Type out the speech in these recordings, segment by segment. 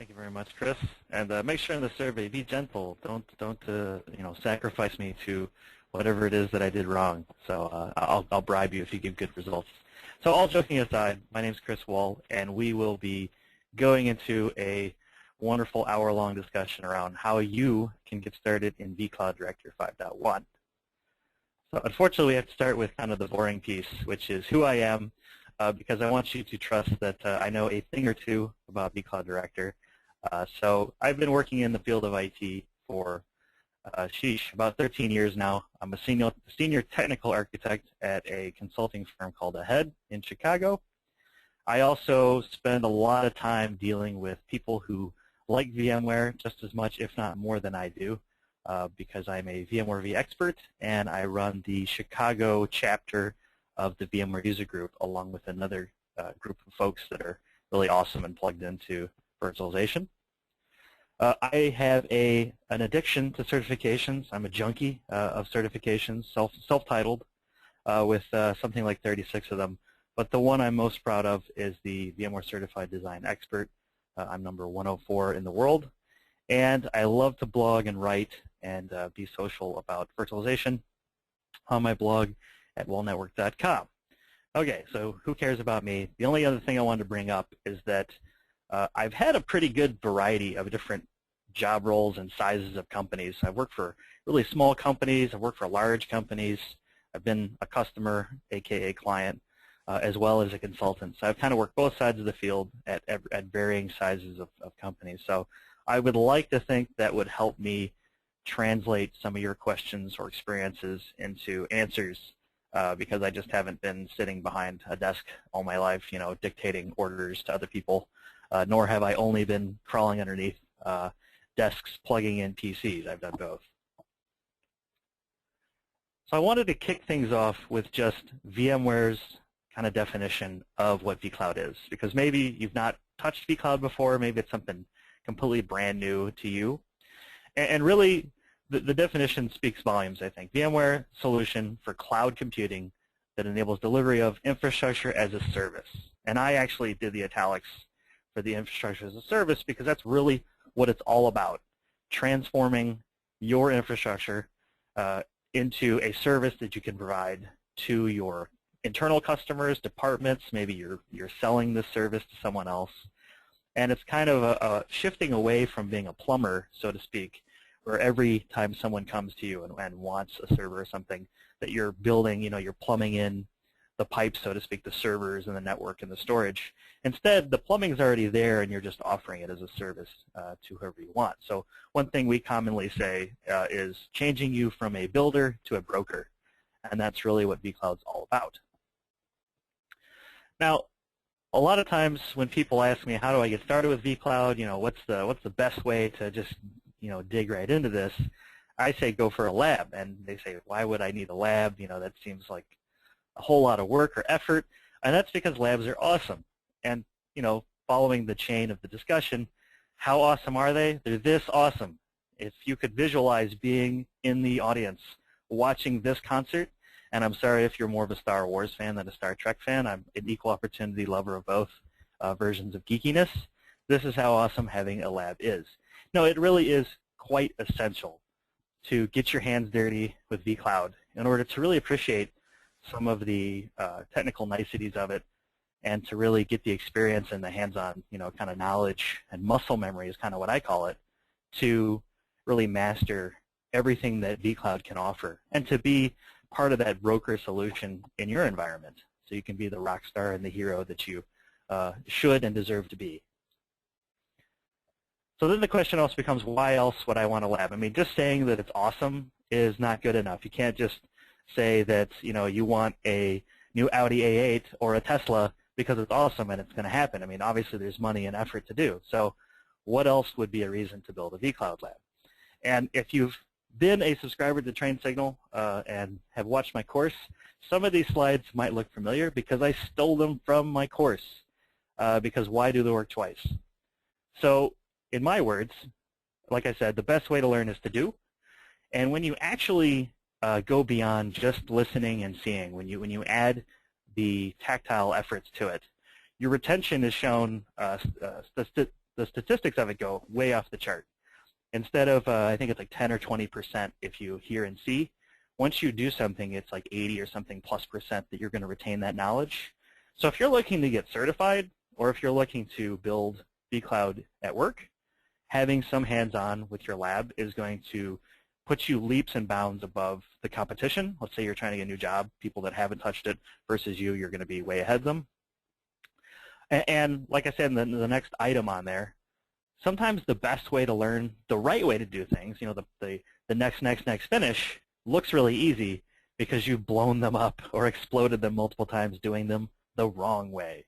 Thank you very much, Chris. And make sure in the survey, be gentle. Don't sacrifice me to whatever it is that I did wrong. So I'll bribe you if you give good results. So all joking aside, my name is Chris Wahl, and we will be going into a wonderful hour-long discussion around how you can get started in vCloud Director 5.1. So unfortunately, we have to start with kind of the boring piece, which is who I am, because I want you to trust that I know a thing or two about vCloud Director. So I've been working in the field of IT for, about 13 years now. I'm a senior technical architect at a consulting firm called Ahead in Chicago. I also spend a lot of time dealing with people who like VMware just as much, if not more than I do, because I'm a VMware V expert, and I run the Chicago chapter of the VMware user group along with another group of folks that are really awesome and plugged into virtualization. I have an addiction to certifications. I'm a junkie of certifications, self-titled, with something like 36 of them. But the one I'm most proud of is the VMware Certified Design Expert. I'm number 104 in the world. And I love to blog and write and be social about virtualization on my blog at wallnetwork.com. Okay, so who cares about me? The only other thing I wanted to bring up is that I've had a pretty good variety of different job roles and sizes of companies. I've worked for really small companies. I've worked for large companies. I've been a customer, aka client, as well as a consultant. So I've kind of worked both sides of the field at varying sizes of companies. So I would like to think that would help me translate some of your questions or experiences into answers, because I just haven't been sitting behind a desk all my life, dictating orders to other people, nor have I only been crawling underneath desks plugging in PCs. I've done both. So I wanted to kick things off with just VMware's kind of definition of what vCloud is, because maybe you've not touched vCloud before, maybe it's something completely brand new to you. And really, the definition speaks volumes, I think. VMware solution for cloud computing that enables delivery of infrastructure as a service. And I actually did the italics for the infrastructure as a service because that's really what it's all about, transforming your infrastructure into a service that you can provide to your internal customers, departments. Maybe you're selling this service to someone else. And it's kind of a shifting away from being a plumber, so to speak, where every time someone comes to you and wants a server or something that you're building, you're plumbing in the pipes, so to speak, the servers and the network and the storage. Instead, the plumbing's already there and you're just offering it as a service to whoever you want. So one thing we commonly say is changing you from a builder to a broker. And that's really what vCloud's all about. Now, a lot of times when people ask me, how do I get started with vCloud, what's the best way to just, dig right into this, I say go for a lab. And they say, why would I need a lab? That seems like a whole lot of work or effort. And that's because labs are awesome. And, following the chain of the discussion, how awesome are they? They're this awesome. If you could visualize being in the audience watching this concert, and I'm sorry if you're more of a Star Wars fan than a Star Trek fan. I'm an equal opportunity lover of both versions of geekiness. This is how awesome having a lab is. No, it really is quite essential to get your hands dirty with vCloud in order to really appreciate some of the technical niceties of it and to really get the experience and the hands-on, kind of knowledge and muscle memory is kind of what I call it, to really master everything that vCloud can offer and to be part of that broker solution in your environment so you can be the rock star and the hero that you should and deserve to be. So then the question also becomes, why else would I want a lab? I mean, just saying that it's awesome is not good enough. You can't just say that you want a new Audi A8 or a Tesla because it's awesome and it's going to happen. I mean, obviously there's money and effort to do. So what else would be a reason to build a vCloud lab? And if you've been a subscriber to Train Signal and have watched my course, some of these slides might look familiar because I stole them from my course, because why do the work twice? So in my words, like I said, the best way to learn is to do. And when you actually go beyond just listening and seeing, when you add the tactile efforts to it, your retention is shown the statistics of it go way off the chart. Instead of, I think it's like 10 or 20% if you hear and see, once you do something, it's like 80 or something plus percent that you're going to retain that knowledge. So if you're looking to get certified, or if you're looking to build vCloud at work, having some hands-on with your lab is going to put you leaps and bounds above the competition. Let's say you're trying to get a new job, people that haven't touched it versus you're going to be way ahead of them. And like I said in the next item on there, sometimes the best way to learn the right way to do things, the next finish looks really easy because you've blown them up or exploded them multiple times doing them the wrong way.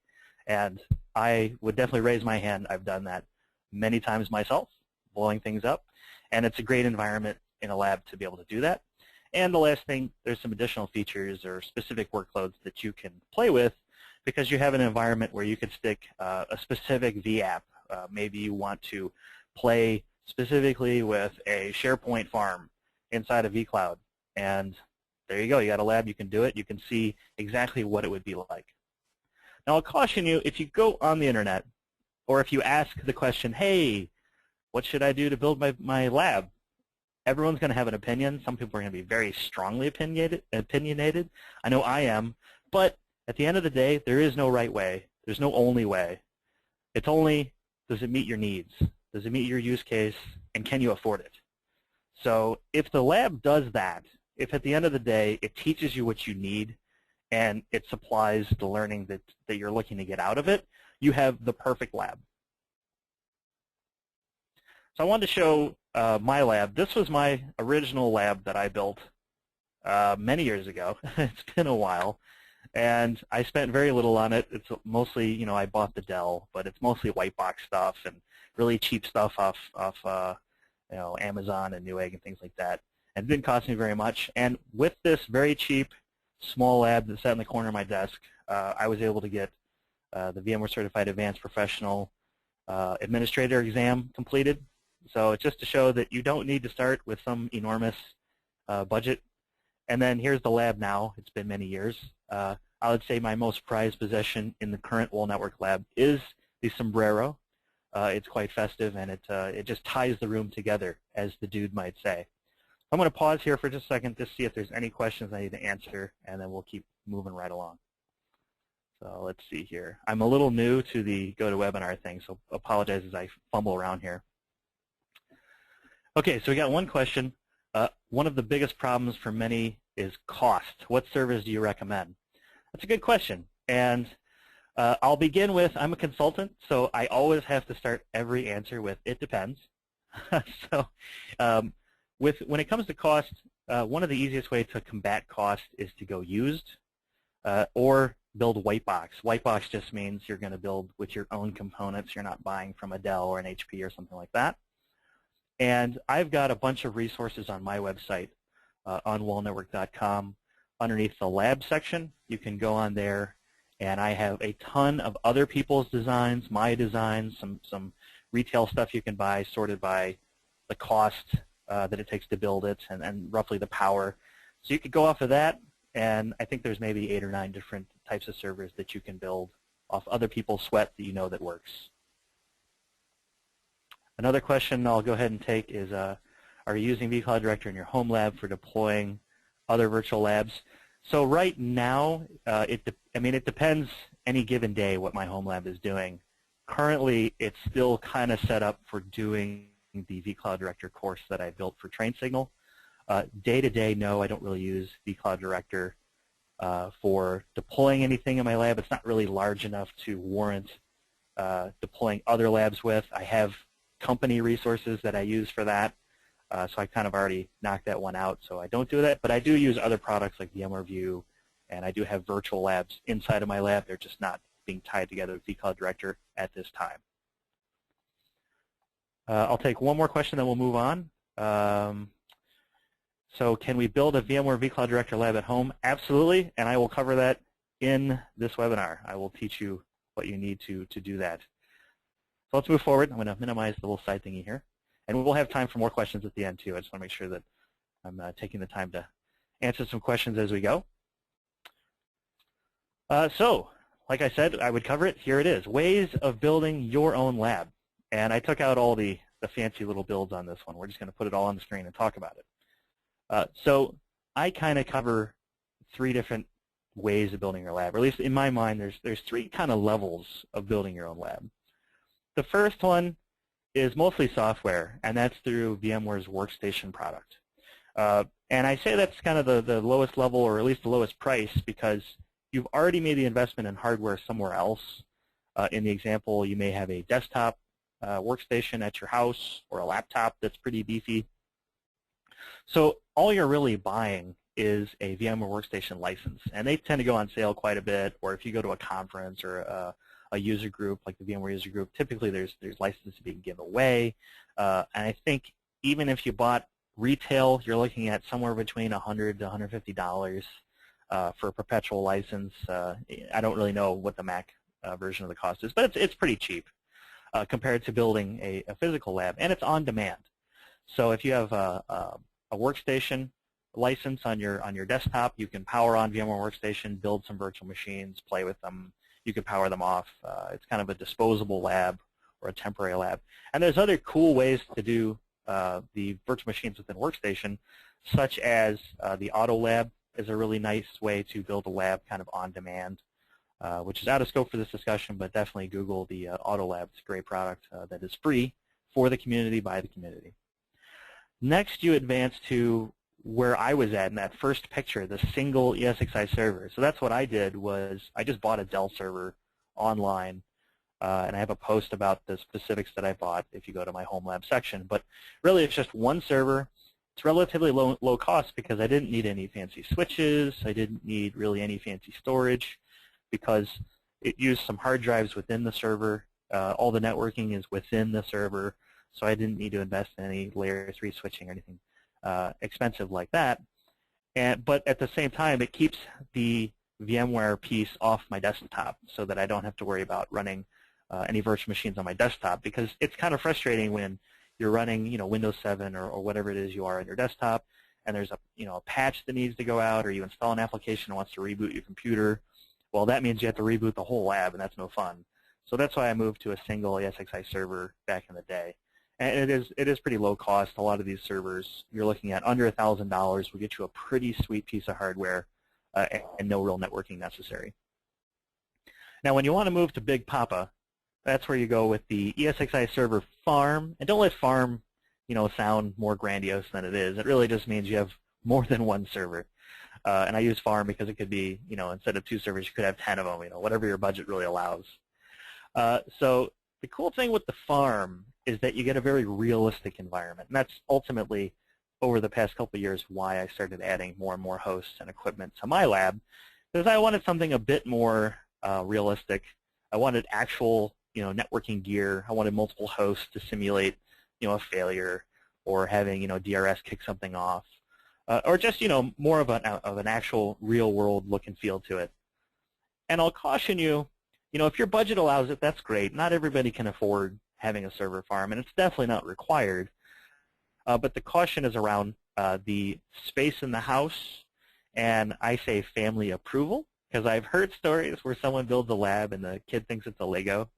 And I would definitely raise my hand. I've done that many times myself, blowing things up. And it's a great environment in a lab to be able to do that. And the last thing, there's some additional features or specific workloads that you can play with because you have an environment where you can stick a specific vApp. Maybe you want to play specifically with a SharePoint farm inside of vCloud. And there you go. You got a lab. You can do it. You can see exactly what it would be like. Now, I'll caution you, if you go on the Internet or if you ask the question, hey, what should I do to build my lab? Everyone's going to have an opinion. Some people are going to be very strongly opinionated. I know I am. But at the end of the day, there is no right way. There's no only way. It's only, does it meet your needs? Does it meet your use case? And can you afford it? So if the lab does that, if at the end of the day it teaches you what you need and it supplies the learning that you're looking to get out of it, you have the perfect lab. So I wanted to show my lab. This was my original lab that I built many years ago. It's been a while. And I spent very little on it. It's mostly, I bought the Dell, but it's mostly white box stuff and really cheap stuff off Amazon and Newegg and things like that. And it didn't cost me very much. And with this very cheap, small lab that sat in the corner of my desk, I was able to get the VMware Certified Advanced Professional Administrator exam completed. So it's just to show that you don't need to start with some enormous budget. And then here's the lab now. It's been many years. I would say my most prized possession in the current Wahl Network lab is the sombrero. It's quite festive, and it just ties the room together, as the dude might say. I'm going to pause here for just a second to see if there's any questions I need to answer, and then we'll keep moving right along. So let's see here. I'm a little new to the GoToWebinar thing, so apologize as I fumble around here. Okay, so we got one question. One of the biggest problems for many is cost. What servers do you recommend? That's a good question. And I'll begin with, I'm a consultant, so I always have to start every answer with, it depends. So when it comes to cost, one of the easiest ways to combat cost is to go used or build white box. White box just means you're going to build with your own components. You're not buying from a Dell or an HP or something like that. And I've got a bunch of resources on my website, on wahlnetwork.com. Underneath the lab section, you can go on there, and I have a ton of other people's designs, my designs, some retail stuff you can buy sorted by the cost that it takes to build it and roughly the power. So you could go off of that, and I think there's maybe 8 or 9 different types of servers that you can build off other people's sweat that you know that works. Another question I'll go ahead and take is, are you using vCloud Director in your home lab for deploying other virtual labs? So right now, it depends any given day what my home lab is doing. Currently, it's still kind of set up for doing the vCloud Director course that I built for TrainSignal. Day to day, no, I don't really use vCloud Director for deploying anything in my lab. It's not really large enough to warrant deploying other labs with. I have company resources that I use for that. So I kind of already knocked that one out, so I don't do that. But I do use other products like VMware View, and I do have virtual labs inside of my lab. They're just not being tied together with vCloud Director at this time. I'll take one more question, then we'll move on. So can we build a VMware vCloud Director lab at home? Absolutely, and I will cover that in this webinar. I will teach you what you need to do that. So let's move forward. I'm going to minimize the little side thingy here. And we'll have time for more questions at the end, too. I just want to make sure that I'm taking the time to answer some questions as we go. So, like I said, I would cover it. Here it is, ways of building your own lab. And I took out all the fancy little builds on this one. We're just going to put it all on the screen and talk about it. So I kind of cover 3 different ways of building your lab, or at least in my mind, there's 3 kind of levels of building your own lab. The first one is mostly software, and that's through VMware's Workstation product. And I say that's kind of the lowest level, or at least the lowest price, because you've already made the investment in hardware somewhere else. In the example, you may have a desktop workstation at your house, or a laptop that's pretty beefy. So all you're really buying is a VMware Workstation license, and they tend to go on sale quite a bit. Or if you go to a conference or a user group like the VMware user group, typically there's licenses being given away. And I think even if you bought retail, you're looking at somewhere between $100 to $150 for a perpetual license. I don't really know what the Mac version of the cost is, but it's pretty cheap compared to building a physical lab, and it's on demand. So if you have a workstation license on your desktop, you can power on VMware Workstation, build some virtual machines, play with them. You can power them off. It's kind of a disposable lab or a temporary lab. And there's other cool ways to do the virtual machines within Workstation, such as the Auto Lab is a really nice way to build a lab kind of on demand, which is out of scope for this discussion, but definitely Google the Auto Lab. It's a great product that is free for the community, by the community. Next, you advance to where I was at in that first picture, the single ESXi server. So that's what I did, was I just bought a Dell server online, and I have a post about the specifics that I bought if you go to my home lab section. But really, it's just one server. It's relatively low cost because I didn't need any fancy switches. I didn't need really any fancy storage because it used some hard drives within the server. All the networking is within the server, so I didn't need to invest in any layer 3 switching or anything expensive like that. But at the same time, it keeps the VMware piece off my desktop so that I don't have to worry about running any virtual machines on my desktop, because it's kind of frustrating when you're running, Windows 7 or whatever it is you are on your desktop, and there's a patch that needs to go out, or you install an application that wants to reboot your computer. Well, that means you have to reboot the whole lab, and that's no fun. So that's why I moved to a single ESXi server back in the day. And it is pretty low cost. A lot of these servers, you're looking at under $1,000, will get you a pretty sweet piece of hardware and no real networking necessary. Now, when you want to move to Big Papa, that's where you go with the ESXi server farm. And don't let farm, sound more grandiose than it is. It really just means you have more than one server. And I use farm because it could be, instead of 2 servers, you could have 10 of them, whatever your budget really allows. So the cool thing with the farm is that you get a very realistic environment. And that's ultimately, over the past couple of years, why I started adding more and more hosts and equipment to my lab, because I wanted something a bit more realistic. I wanted actual, networking gear. I wanted multiple hosts to simulate, a failure, or having, DRS kick something off, or just, more of an actual real-world look and feel to it. And I'll caution you, if your budget allows it, that's great. Not everybody can afford having a server farm, and it's definitely not required. But the caution is around the space in the house, and I say family approval, because I've heard stories where someone builds a lab and the kid thinks it's a Lego,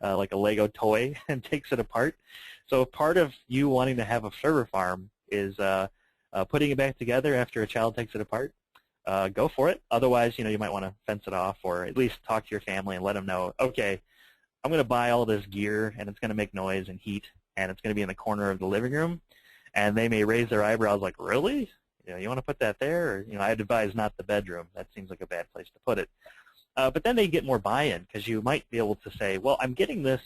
like a Lego toy, and takes it apart. So part of you wanting to have a server farm is putting it back together after a child takes it apart. Go for it. Otherwise, you might want to fence it off, or at least talk to your family and let them know, okay, I'm going to buy all this gear, and it's going to make noise and heat, and it's going to be in the corner of the living room. And they may raise their eyebrows like, really? You want to put that there? Or, I'd advise not the bedroom. That seems like a bad place to put it. But then they get more buy-in, because you might be able to say, well, I'm getting this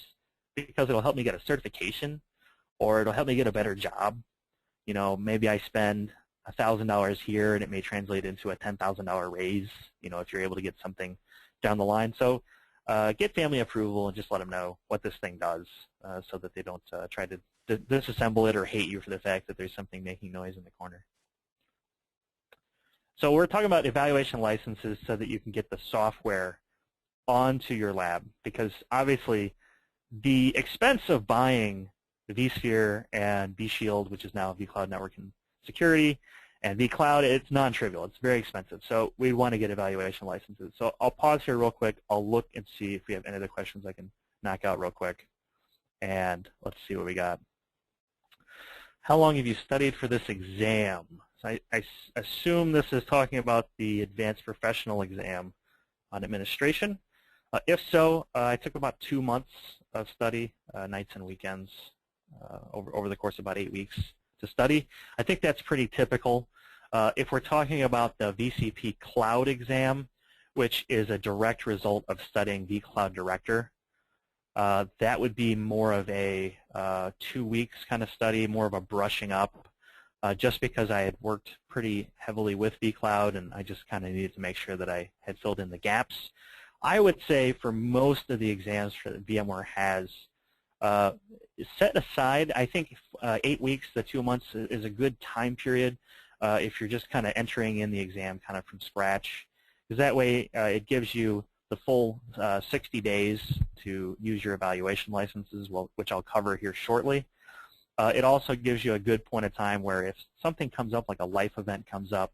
because it'll help me get a certification, or it'll help me get a better job. Maybe I spend $1,000 here, and it may translate into a $10,000 raise, if you're able to get something down the line. So get family approval and just let them know what this thing does, so that they don't try to disassemble it or hate you for the fact that there's something making noise in the corner. So we're talking about evaluation licenses so that you can get the software onto your lab, because obviously the expense of buying the vSphere and vShield, which is now vCloud Network and Security, and vCloud, it's non-trivial. It's very expensive. So we want to get evaluation licenses. So I'll pause here real quick. I'll look and see if we have any other questions I can knock out real quick. And let's see what we got. How long have you studied for this exam? So I assume this is talking about the advanced professional exam on administration. If so, I took about 2 months of study, nights and weekends, over the course of about 8 weeks to study. I think that's pretty typical. If we're talking about the vCloud exam, which is a direct result of studying vCloud Director, that would be more of a 2 weeks kind of study, more of a brushing up, just because I had worked pretty heavily with vCloud and I just kind of needed to make sure that I had filled in the gaps. I would say for most of the exams that VMware has, set aside, I think 8 weeks to 2 months is a good time period if you're just kind of entering in the exam kind of from scratch, because that way it gives you the full 60 days to use your evaluation licenses, which I'll cover here shortly. It also gives you a good point of time where if something comes up, like a life event comes up,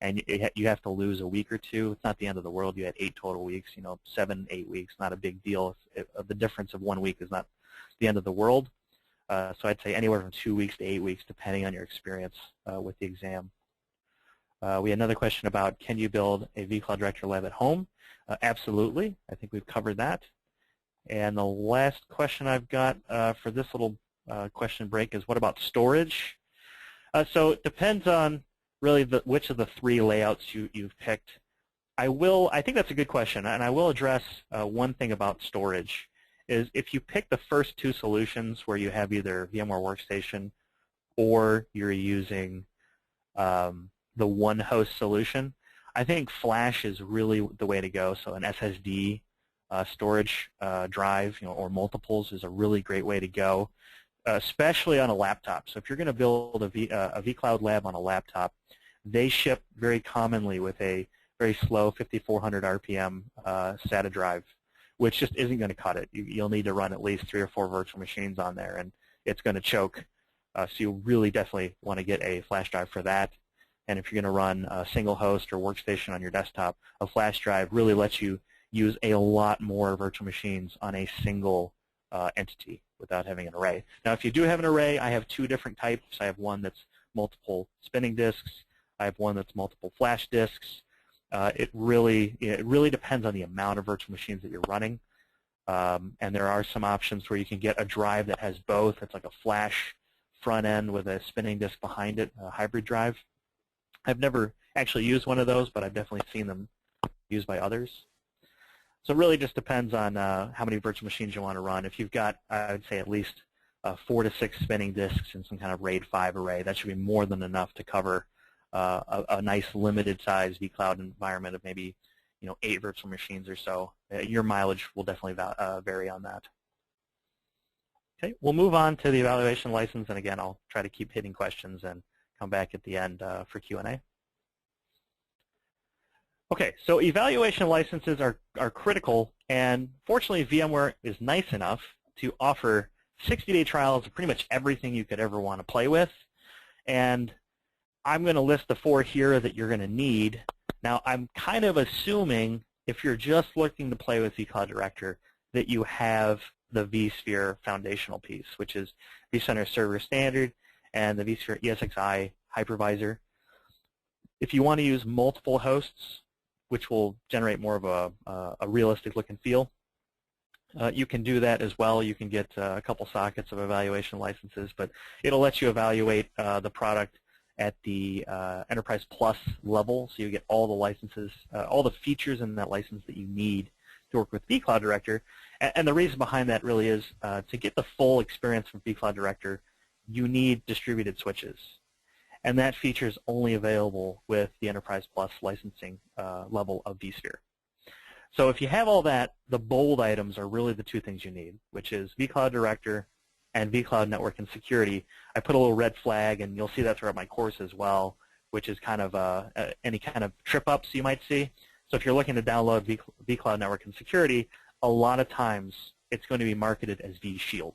and you have to lose a week or two, it's not the end of the world. You had 8 total weeks, 7, 8 weeks, not a big deal. The difference of 1 week is not the end of the world. So I'd say anywhere from 2 weeks to 8 weeks, depending on your experience with the exam. We had another question about, can you build a vCloud Director Lab at home? Absolutely. I think we've covered that. And the last question I've got for this little question break is, what about storage? So it depends on really which of the 3 layouts you've picked. I think that's a good question, and I will address one thing about storage. Is if you pick the first 2 solutions where you have either VMware Workstation or you're using the one host solution, I think flash is really the way to go. So an SSD storage drive, or multiples is a really great way to go, especially on a laptop. So if you're going to build a vCloud lab on a laptop, they ship very commonly with a very slow 5400 RPM SATA drive, which just isn't going to cut it. You'll need to run at least 3 or 4 virtual machines on there, and it's going to choke. So you really definitely want to get a flash drive for that. And if you're going to run a single host or workstation on your desktop, a flash drive really lets you use a lot more virtual machines on a single entity without having an array. Now, if you do have an array, I have 2 different types. I have one that's multiple spinning disks. I have one that's multiple flash disks. It really depends on the amount of virtual machines that you're running. And there are some options where you can get a drive that has both. It's like a flash front end with a spinning disk behind it, a hybrid drive. I've never actually used one of those, but I've definitely seen them used by others. So it really just depends on how many virtual machines you want to run. If you've got, I would say, at least 4 to 6 spinning disks in some kind of RAID 5 array, that should be more than enough to cover a nice limited-size vCloud environment of maybe 8 virtual machines or so. Your mileage will definitely vary on that. Okay, we'll move on to the evaluation license, and again, I'll try to keep hitting questions and come back at the end for Q&A. Okay, so evaluation licenses are critical, and fortunately VMware is nice enough to offer 60-day trials of pretty much everything you could ever want to play with. And I'm going to list the 4 here that you're going to need. Now, I'm kind of assuming if you're just looking to play with vCloud Director that you have the vSphere foundational piece, which is vCenter Server Standard and the vSphere ESXi hypervisor. If you want to use multiple hosts, which will generate more of a realistic look and feel, you can do that as well. You can get a couple sockets of evaluation licenses, but it'll let you evaluate the product at the Enterprise Plus level, so you get all the licenses, all the features in that license that you need to work with vCloud Director. And the reason behind that really is to get the full experience from vCloud Director, you need distributed switches. And that feature is only available with the Enterprise Plus licensing level of vSphere. So if you have all that, the bold items are really the 2 things you need, which is vCloud Director and vCloud Network and Security. I put a little red flag, and you'll see that throughout my course as well, which is kind of any kind of trip-ups you might see. So if you're looking to download vCloud Network and Security, a lot of times it's going to be marketed as vShield.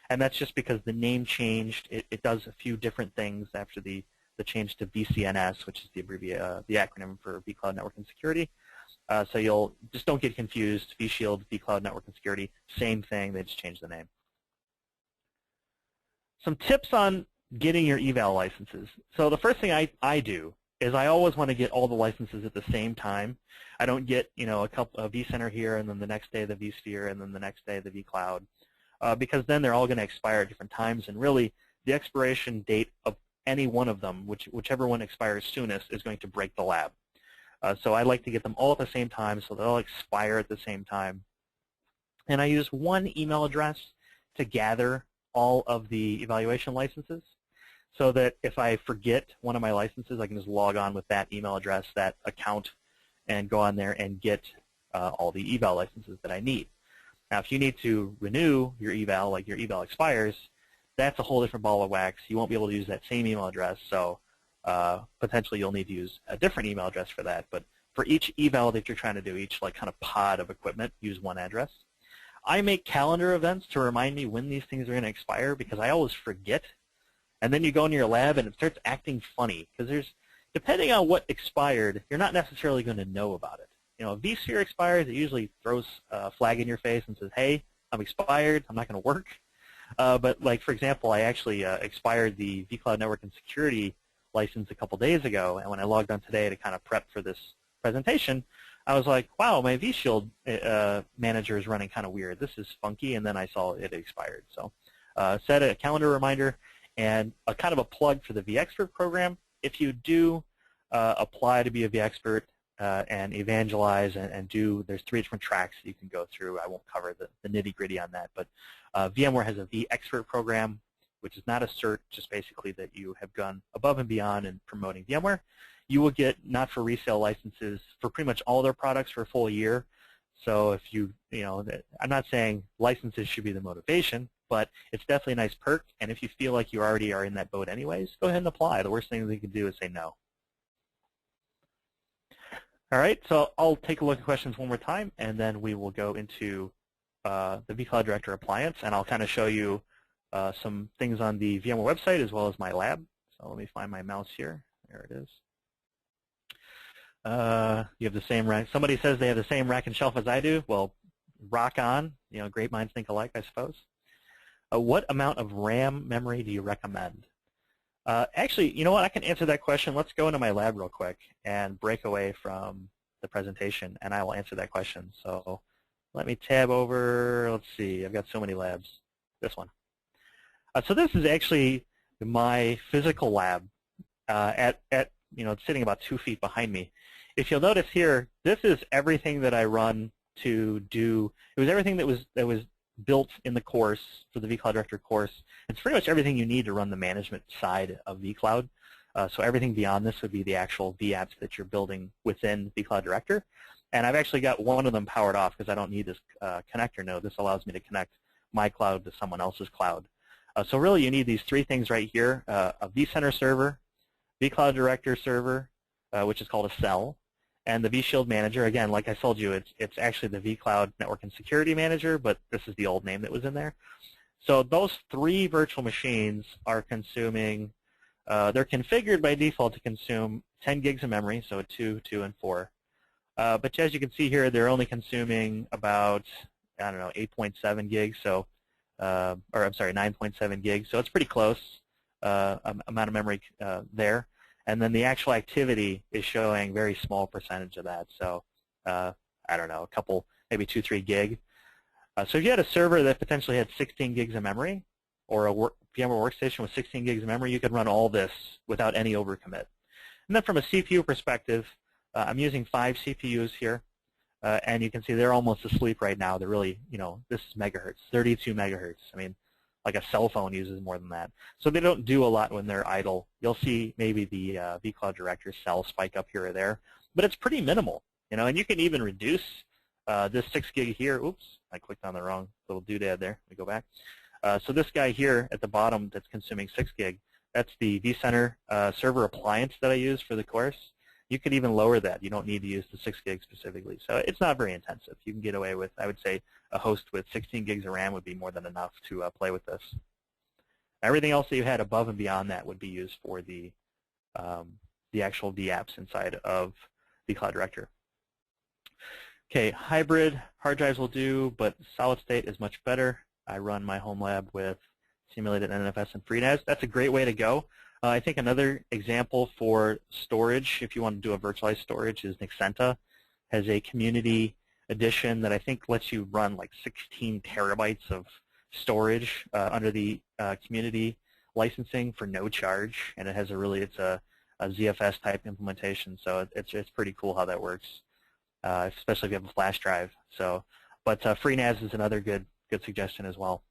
And that's just because the name changed. It does a few different things after the change to VCNS, which is the acronym for vCloud Network and Security. So you'll just don't get confused. vShield, vCloud Network and Security, same thing. They just changed the name. some tips on getting your eval licenses. So the first thing I do is I always want to get all the licenses at the same time. I don't get, a vCenter here and then the next day the vSphere and then the next day the vCloud, because then they're all going to expire at different times, and really the expiration date of any one of them, whichever one expires soonest, is going to break the lab. So I like to get them all at the same time so they'll all expire at the same time. And I use one email address to gather all of the evaluation licenses, so that if I forget one of my licenses, I can just log on with that email address, that account, and go on there and get all the eval licenses that I need. Now, if you need to renew your eval, like your eval expires, that's a whole different ball of wax. You won't be able to use that same email address, so potentially you'll need to use a different email address for that. But for each eval that you're trying to do, each kind of pod of equipment, use one address. I make calendar events to remind me when these things are going to expire, because I always forget. And then you go into your lab and it starts acting funny, because depending on what expired, you're not necessarily going to know about it. If vSphere expires, it usually throws a flag in your face and says, hey, I'm expired, I'm not going to work. But like, for example, I actually expired the vCloud Network and Security license a couple days ago, and when I logged on today to kind of prep for this presentation, I was like, wow, my vShield manager is running kind of weird. This is funky, and then I saw it expired. So set a calendar reminder, and a kind of a plug for the vExpert program. If you do apply to be a vExpert and evangelize and there's 3 different tracks that you can go through. I won't cover the nitty-gritty on that, but VMware has a vExpert program, which is not a cert, just basically that you have gone above and beyond in promoting VMware. You will get not for resale licenses for pretty much all their products for a full year. So if I'm not saying licenses should be the motivation, but it's definitely a nice perk. And if you feel like you already are in that boat anyways, go ahead and apply. The worst thing that you can do is say no. All right, so I'll take a look at questions one more time, and then we will go into the vCloud Director Appliance, and I'll kind of show you some things on the VMware website as well as my lab. So let me find my mouse here. There it is. You have the same rack. Somebody says they have the same rack and shelf as I do. Well, rock on. Great minds think alike, I suppose. What amount of RAM memory do you recommend? Actually, you know what? I can answer that question. Let's go into my lab real quick and break away from the presentation, and I will answer that question. So let me tab over. Let's see. I've got so many labs. This one. So this is actually my physical lab it's sitting about 2 feet behind me. If you'll notice here, this is everything that I run to do. It was everything that was built in the course for the vCloud Director course. It's pretty much everything you need to run the management side of vCloud. So everything beyond this would be the actual vApps that you're building within vCloud Director. And I've actually got one of them powered off because I don't need this connector node. This allows me to connect my cloud to someone else's cloud. So really you need these 3 things right here, a vCenter server, vCloud Director server, which is called a cell, and the vShield manager. Again, like I told you, it's actually the vCloud Network and Security Manager, but this is the old name that was in there. So those 3 virtual machines are consuming, they're configured by default to consume 10 gigs of memory, so 2, 2, and 4. But as you can see here, they're only consuming about, 8.7 gigs, so, or I'm sorry, 9.7 gigs, so it's pretty close amount of memory there. And then the actual activity is showing very small percentage of that. So I don't know, a couple, maybe 2, 3 gig. So if you had a server that potentially had 16 gigs of memory, or a VMware workstation with 16 gigs of memory, you could run all this without any overcommit. And then from a CPU perspective, I'm using 5 CPUs here. And you can see they're almost asleep right now. They're really, this is megahertz, 32 megahertz. I mean, like a cell phone uses more than that. So they don't do a lot when they're idle. You'll see maybe the vCloud Director cell spike up here or there, but it's pretty minimal, and you can even reduce this 6 gig here. Oops, I clicked on the wrong little doodad there. Let me go back. So this guy here at the bottom that's consuming 6 gig, that's the vCenter server appliance that I use for the course. You could even lower that. You don't need to use the 6 gig specifically. So it's not very intensive. You can get away with, I would say, a host with 16 gigs of RAM would be more than enough to play with this. Everything else that you had above and beyond that would be used for the actual vApps inside of vCloud Director. Okay, hybrid hard drives will do, but solid state is much better. I run my home lab with simulated NFS and FreeNAS. That's a great way to go. I think another example for storage, if you want to do a virtualized storage, is Nexenta. Has a community edition that I think lets you run like 16 terabytes of storage under the community licensing for no charge, and it has it's a ZFS type implementation, so it's pretty cool how that works, especially if you have a flash drive. So, but FreeNAS is another good suggestion as well.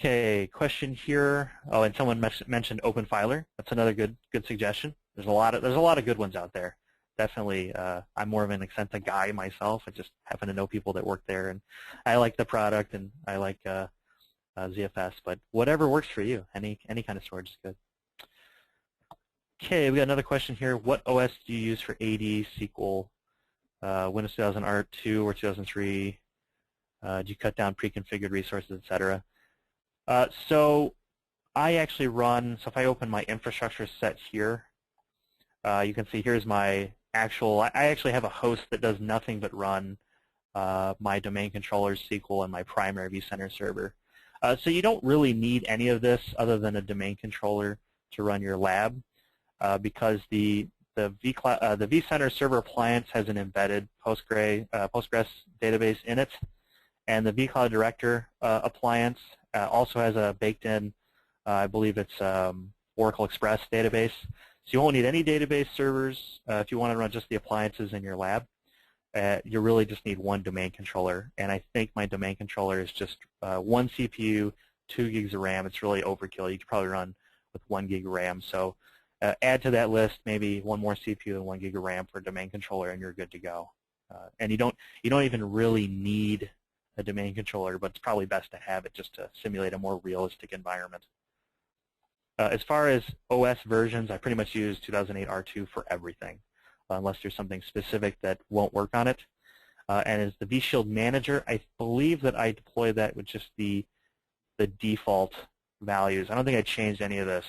Okay, question here. Oh, and someone mentioned OpenFiler. That's another good suggestion. There's a lot of good ones out there. Definitely, I'm more of an Nexenta guy myself. I just happen to know people that work there, and I like the product, and I like ZFS. But whatever works for you, any kind of storage is good. Okay, we got another question here. What OS do you use for AD, SQL, Windows 2000 R2 or 2003? Do you cut down pre-configured resources, etc.? So I actually run. So if I open my infrastructure set here, you can see here's my actual. I actually have a host that does nothing but run my domain controllers, SQL, and my primary vCenter server. So you don't really need any of this other than a domain controller to run your lab, because the vCenter server appliance has an embedded Postgres database in it, and the vCloud Director Appliance also has a baked-in, I believe it's Oracle Express database. So you won't need any database servers if you want to run just the appliances in your lab. You really just need one domain controller, and I think my domain controller is just one CPU, 2 gigs of RAM. It's really overkill. You could probably run with 1 gig of RAM. So add to that list maybe one more CPU and 1 gig of RAM for a domain controller, and you're good to go. And you don't even really need a domain controller, but it's probably best to have it just to simulate a more realistic environment. As far as OS versions, I pretty much use 2008 R2 for everything, unless there's something specific that won't work on it. And as the vShield manager, I believe that I deploy that with just the default values. I don't think I changed any of this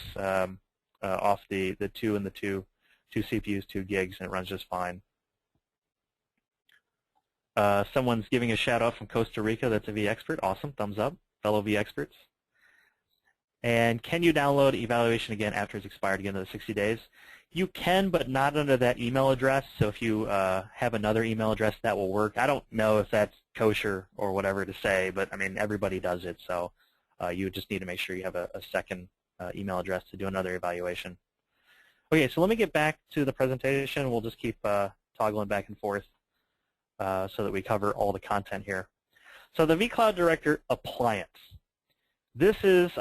off the 2 and the 2 CPUs, 2 gigs, and it runs just fine. Someone's giving a shout out from Costa Rica. That's a vExpert. Awesome. Thumbs up, fellow vExperts. And can you download evaluation again after it's expired again to the 60 days? You can, but not under that email address. So if you have another email address, that will work. I don't know if that's kosher or whatever to say, but I mean, everybody does it. So you just need to make sure you have a second email address to do another evaluation. Okay, so let me get back to the presentation. We'll just keep toggling back and forth so that we cover all the content here. So the vCloud Director Appliance. This is,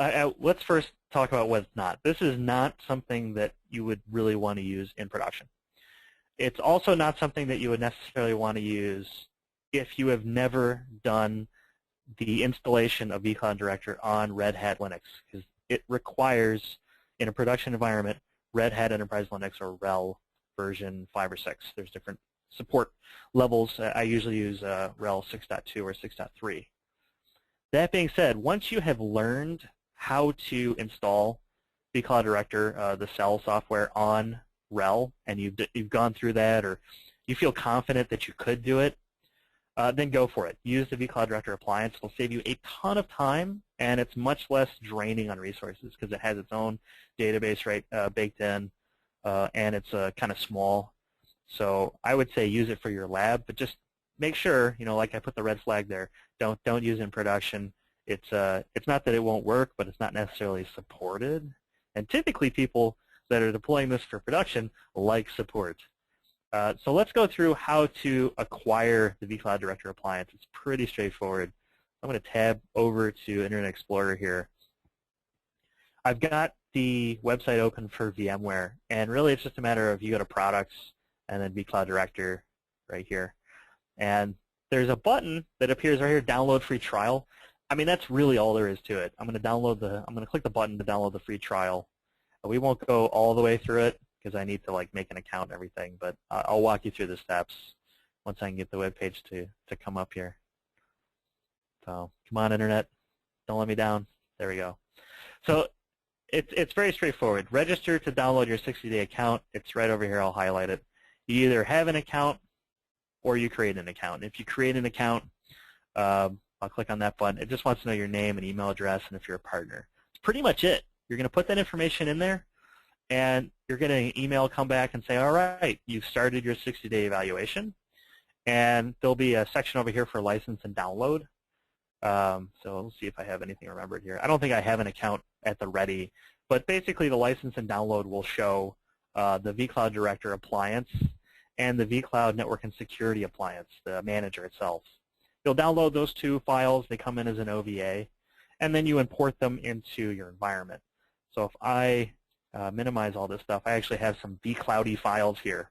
let's first talk about what's not. This is not something that you would really want to use in production. It's also not something that you would necessarily want to use if you have never done the installation of vCloud Director on Red Hat Linux, because it requires, in a production environment, Red Hat Enterprise Linux or RHEL version 5 or 6. There's different support levels. I usually use RHEL 6.2 or 6.3. That being said, once you have learned how to install vCloud Director, the cell software on RHEL, and you've gone through that, or you feel confident that you could do it, then go for it. Use the vCloud Director Appliance. It'll save you a ton of time, and it's much less draining on resources because it has its own database baked in, and it's kind of small. So I would say use it for your lab, but just make sure, like I put the red flag there, don't use it in production. It's not that it won't work, but it's not necessarily supported. And typically people that are deploying this for production like support. So let's go through how to acquire the vCloud Director Appliance. It's pretty straightforward. I'm going to tab over to Internet Explorer here. I've got the website open for VMware, and really it's just a matter of you go to Products and then vCloud Director right here. And there's a button that appears right here, Download Free Trial. I mean, that's really all there is to it. I'm going to click the button to download the free trial. We won't go all the way through it because I need to make an account and everything, but I'll walk you through the steps once I can get the web page to come up here. So come on, Internet, don't let me down. There we go. So it's very straightforward. Register to download your 60-day account. It's right over here. I'll highlight it. You either have an account or you create an account. If you create an account, I'll click on that button. It just wants to know your name and email address and if you're a partner. It's pretty much it. You're going to put that information in there, and you're going to email come back and say, all right, you've started your 60-day evaluation, and there'll be a section over here for license and download. So let's see if I have anything remembered here. I don't think I have an account at the ready, but basically the license and download will show the vCloud Director Appliance and the vCloud Network and Security Appliance, the manager itself. You'll download those two files. They come in as an OVA, and then you import them into your environment. So if I minimize all this stuff, I actually have some vCloudy files here.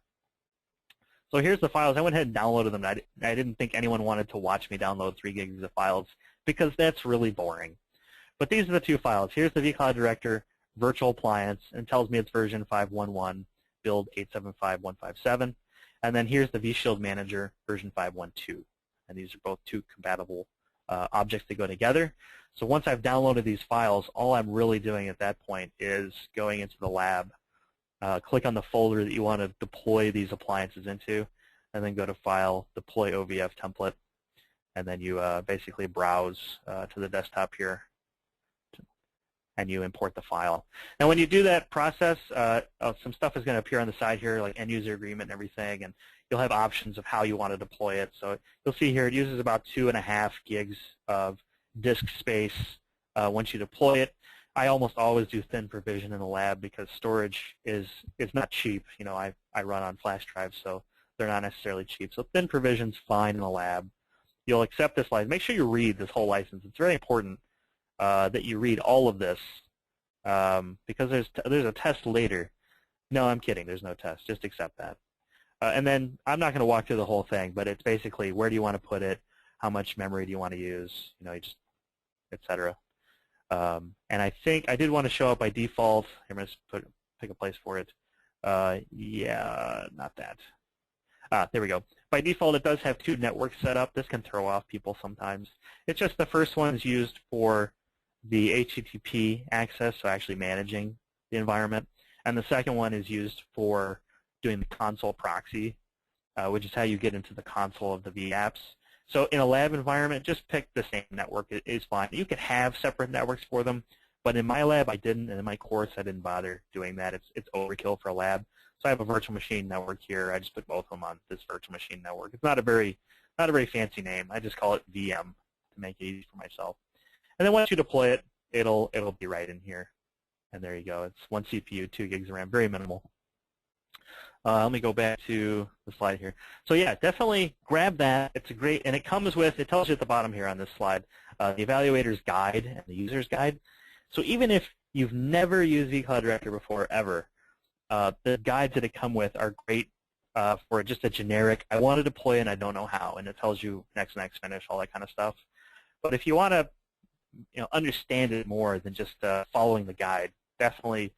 So here's the files. I went ahead and downloaded them. I didn't think anyone wanted to watch me download 3 gigs of files because that's really boring. But these are the two files. Here's the vCloud Director Virtual Appliance, and tells me it's version 5.11, build 875.157. And then here's the vShield Manager, version 5.12. And these are both two compatible objects that go together. So once I've downloaded these files, all I'm really doing at that point is going into the lab, click on the folder that you want to deploy these appliances into, and then go to File, Deploy OVF Template, and then you basically browse to the desktop here, and you import the file. Now when you do that process, some stuff is going to appear on the side here, like end user agreement and everything, and you'll have options of how you want to deploy it. So you'll see here it uses about 2.5 gigs of disk space once you deploy it. I almost always do thin provision in the lab because storage is not cheap. You know, I run on flash drives, so they're not necessarily cheap. So thin provision's fine in the lab. You'll accept this license. Make sure you read this whole license. It's very important that you read all of this because there's a test later. No, I'm kidding. There's no test. Just accept that. And then I'm not going to walk through the whole thing, but it's basically where do you want to put it, how much memory do you want to use, you know, you just, etc. And I think I did want to show up by default. I'm going to pick a place for it. Yeah, not that. There we go. By default, it does have 2 networks set up. This can throw off people sometimes. It's just the first one is used for the HTTP access, so actually managing the environment. And the second one is used for doing the console proxy, which is how you get into the console of the vApps. So in a lab environment, just pick the same network. It is fine. You could have separate networks for them, but in my lab I didn't, and in my course I didn't bother doing that. It's overkill for a lab. So I have a virtual machine network here. I just put both of them on this virtual machine network. It's not a very fancy name. I just call it VM to make it easy for myself. And then once you deploy it, it'll be right in here. And there you go. It's 1 CPU, 2 gigs of RAM, very minimal. Let me go back to the slide here. So yeah, definitely grab that. It's a great, and it comes with, it tells you at the bottom here on this slide, the evaluator's guide and the user's guide. So even if you've never used vCloud Director before, ever, the guides that it come with are great for just a generic, I want to deploy and I don't know how, and it tells you next, finish, all that kind of stuff. But if you want to understand it more than just following the guide, definitely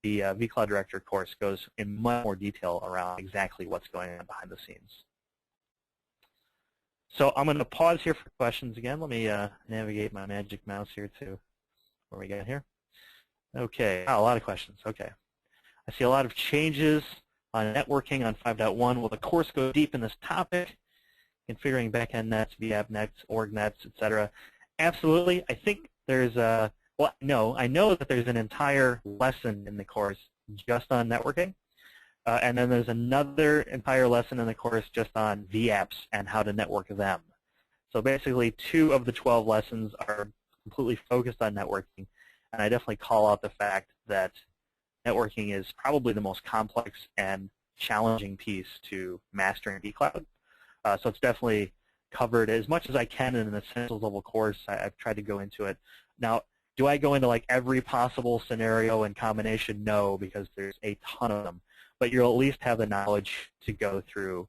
the vCloud Director course goes in much more detail around exactly what's going on behind the scenes. So I'm going to pause here for questions again. Let me navigate my magic mouse here to where we got here. Okay, a lot of questions. Okay. I see a lot of changes on networking on 5.1. Will the course go deep in this topic? Configuring backend nets, vApp nets, org nets, etc. Absolutely. I think there's a, well, no, I know that there's an entire lesson in the course just on networking. And then there's another entire lesson in the course just on vApps and how to network them. So basically 2 of the 12 lessons are completely focused on networking. And I definitely call out the fact that networking is probably the most complex and challenging piece to mastering vCloud. So it's definitely covered as much as I can in an essentials level course. I've tried to go into it. Now, do I go into like every possible scenario and combination? No, because there's a ton of them. But you'll at least have the knowledge to go through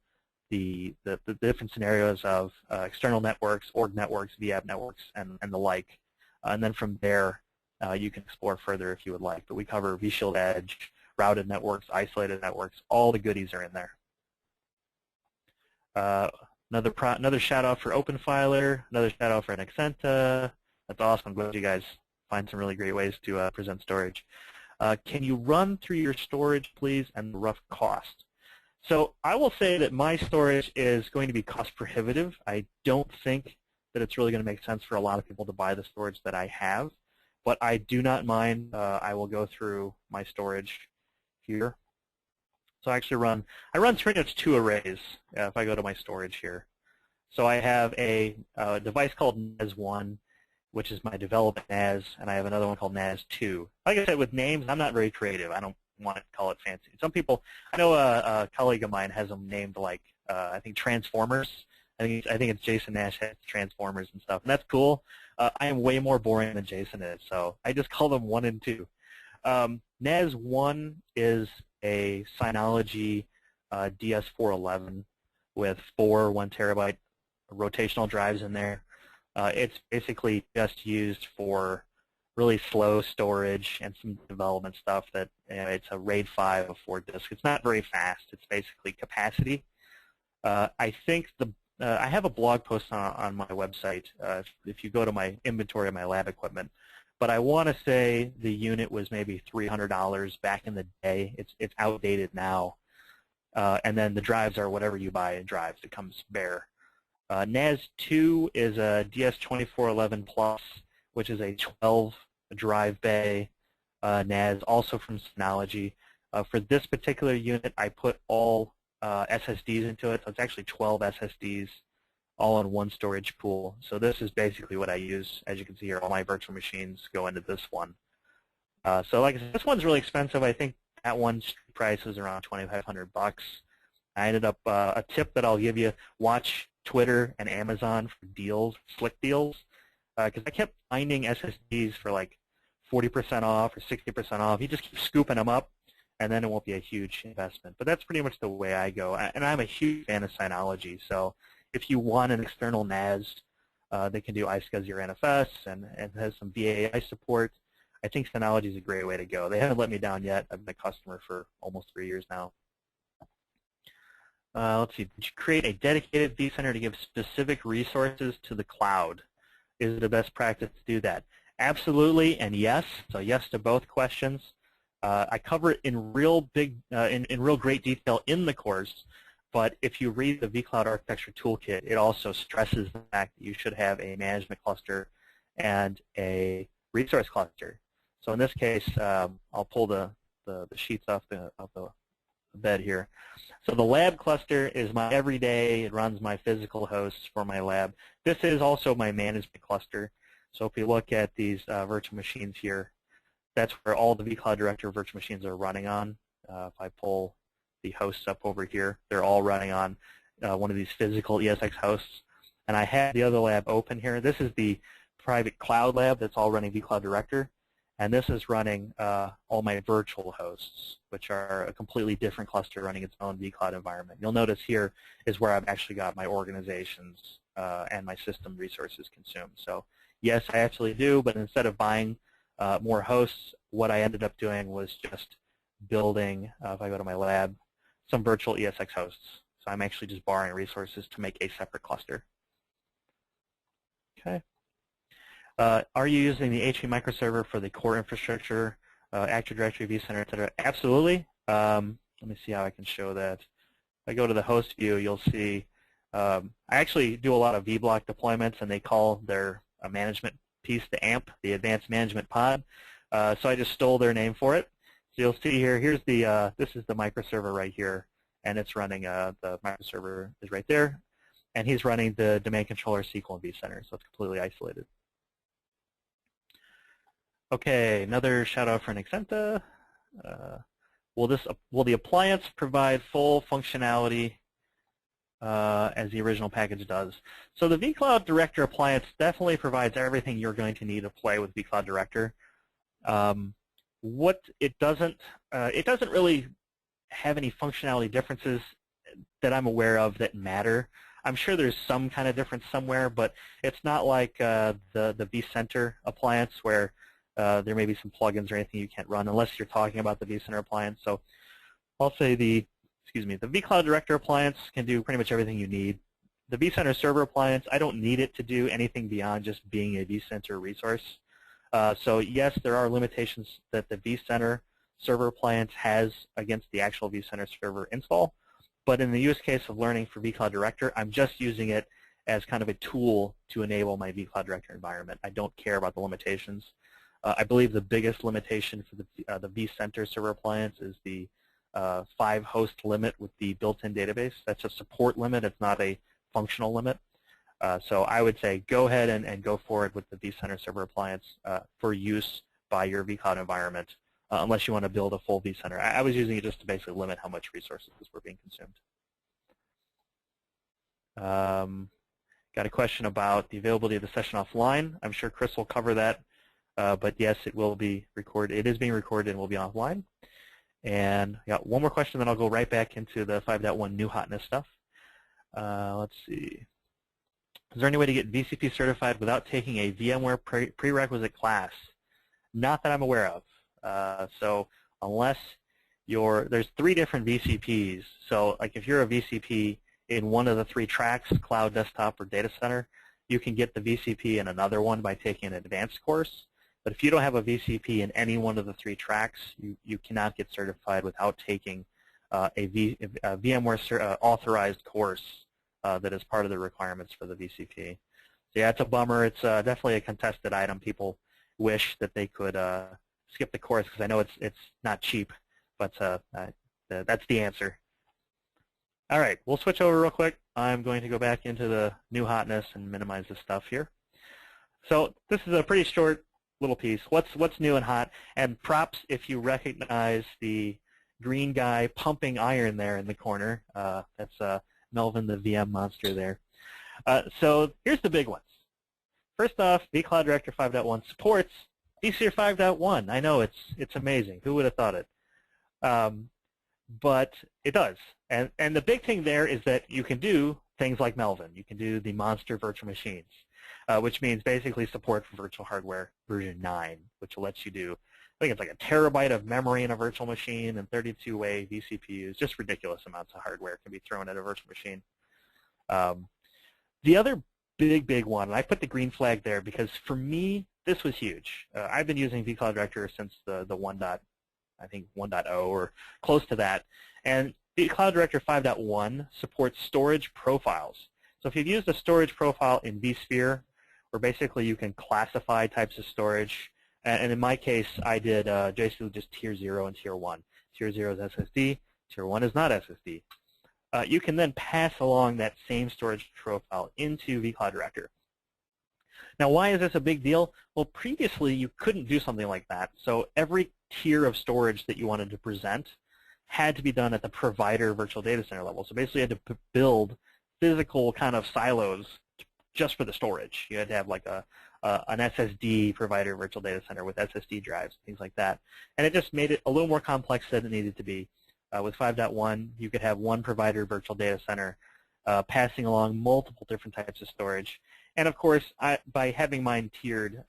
the different scenarios of external networks, org networks, vApp networks, and the like. And then from there, you can explore further if you would like. But we cover vShield Edge, routed networks, isolated networks. All the goodies are in there. Another shout out for OpenFiler. Another shout out for Nexenta. That's awesome. I'm glad you guys find some really great ways to present storage. Can you run through your storage, please, and the rough cost? So I will say that my storage is going to be cost prohibitive. I don't think that it's really going to make sense for a lot of people to buy the storage that I have, but I do not mind. I will go through my storage here. So I run pretty much 2 arrays if I go to my storage here. So I have a device called NAS1, which is my development NAS, and I have another one called NAS2. Like I said, with names, I'm not very creative. I don't want to call it fancy. Some people, I know a colleague of mine has them named like, I think Transformers. I think it's Jason Nash has Transformers and stuff, and that's cool. I am way more boring than Jason is, so I just call them 1 and 2. NAS1 is a Synology DS411 with 4 1 terabyte rotational drives in there. It's basically just used for really slow storage and some development stuff. That it's a RAID 5 of 4 disk. It's not very fast. It's basically capacity. I think I have a blog post on my website if you go to my inventory of my lab equipment. But I want to say the unit was maybe $300 back in the day. It's outdated now. And then the drives are whatever you buy in drives. It comes bare. NAS2 is a DS2411 Plus, which is a 12 drive bay NAS, also from Synology. For this particular unit, I put all SSDs into it, so it's actually 12 SSDs all in one storage pool. So this is basically what I use. As you can see here, all my virtual machines go into this one. So like I said, this one's really expensive. I think that one's price is around $2,500. I ended up, a tip that I'll give you, watch Twitter and Amazon for deals, slick deals, because I kept finding SSDs for like 40% off or 60% off. You just keep scooping them up, and then it won't be a huge investment. But that's pretty much the way I go. And I'm a huge fan of Synology. So if you want an external NAS, they can do iSCSI or NFS and has some VAI support. I think Synology is a great way to go. They haven't let me down yet. I've been a customer for almost 3 years now. Let's see. Did you create a dedicated vCenter to give specific resources to the cloud? Is it a best practice to do that? Absolutely, and yes. So yes to both questions. I cover it in real great detail in the course. But if you read the vCloud Architecture Toolkit, it also stresses the fact that you should have a management cluster and a resource cluster. So in this case, I'll pull the sheets off the bed here. So the lab cluster is my everyday. It runs my physical hosts for my lab. This is also my management cluster. So if you look at these virtual machines here, that's where all the vCloud Director virtual machines are running on. If I pull the hosts up over here, they're all running on one of these physical ESX hosts. And I have the other lab open here. This is the private cloud lab that's all running vCloud Director. And this is running all my virtual hosts, which are a completely different cluster running its own vCloud environment. You'll notice here is where I've actually got my organizations and my system resources consumed. So yes, I actually do, but instead of buying more hosts, what I ended up doing was just building, if I go to my lab, some virtual ESX hosts. So I'm actually just borrowing resources to make a separate cluster. Okay. Are you using the HP microserver for the core infrastructure, Active Directory, vCenter, etc.? Absolutely. Let me see how I can show that. If I go to the host view, you'll see I actually do a lot of vBlock deployments, and they call their management piece the AMP, the Advanced Management Pod. So I just stole their name for it. So you'll see here, here's the this is the microserver right here, and it's running, the microserver is right there, and he's running the domain controller, SQL, and vCenter, so it's completely isolated. Okay, another shout out for an Exenta. Will the appliance provide full functionality as the original package does? So the vCloud Director Appliance definitely provides everything you're going to need to play with vCloud Director. What it doesn't really have any functionality differences that I'm aware of that matter. I'm sure there's some kind of difference somewhere, but it's not like the vCenter appliance where there may be some plugins or anything you can't run unless you're talking about the vCenter appliance. So I'll say the vCloud Director appliance can do pretty much everything you need. The vCenter server appliance, I don't need it to do anything beyond just being a vCenter resource. So yes, there are limitations that the vCenter server appliance has against the actual vCenter server install. But in the use case of learning for vCloud Director, I'm just using it as kind of a tool to enable my vCloud Director environment. I don't care about the limitations. I believe the biggest limitation for the vCenter server appliance is the 5-host limit with the built-in database. That's a support limit. It's not a functional limit. So I would say go ahead and go forward with the vCenter server appliance for use by your vCloud environment, unless you want to build a full vCenter. I was using it just to basically limit how much resources were being consumed. Got a question about the availability of the session offline. I'm sure Chris will cover that, but yes, it will be recorded. It is being recorded and will be offline. And I got one more question, then I'll go right back into the 5.1 new hotness stuff. Let's see. Is there any way to get VCP certified without taking a VMware prerequisite class? Not that I'm aware of. So unless there's 3 different VCPs. So like if you're a VCP in one of the 3 tracks, cloud, desktop, or data center, you can get the VCP in another one by taking an advanced course. But if you don't have a VCP in any one of the 3 tracks, you cannot get certified without taking a VMware authorized course that is part of the requirements for the VCP. So yeah, it's a bummer. It's definitely a contested item. People wish that they could skip the course because I know it's not cheap, but that's the answer. All right, we'll switch over real quick. I'm going to go back into the new hotness and minimize this stuff here. So this is a pretty short little piece. What's new and hot? And props if you recognize the green guy pumping iron there in the corner. That's Melvin, the VM monster there. So here's the big ones. First off, vCloud Director 5.1 supports vSphere 5.1. I know it's amazing. Who would have thought it? But it does. And the big thing there is that you can do things like Melvin. You can do the monster virtual machines, which means basically support for virtual hardware version 9, which lets you do, I think it's like a terabyte of memory in a virtual machine and 32-way vCPUs. Just ridiculous amounts of hardware can be thrown at a virtual machine. The other big one, and I put the green flag there because for me, this was huge. I've been using vCloud Director since the 1.0 or close to that. And vCloud Director 5.1 supports storage profiles. So if you've used a storage profile in vSphere, where basically you can classify types of storage, and in my case, I did basically just Tier 0 and Tier 1. Tier 0 is SSD, Tier 1 is not SSD. You can then pass along that same storage profile into vCloud Director. Now, why is this a big deal? Well, previously you couldn't do something like that. So every tier of storage that you wanted to present had to be done at the provider virtual data center level. So basically you had to build physical kind of silos just for the storage. You had to have like an SSD provider virtual data center with SSD drives, things like that. And it just made it a little more complex than it needed to be. With 5.1, you could have one provider virtual data center passing along multiple different types of storage. And of course, by having mine tiered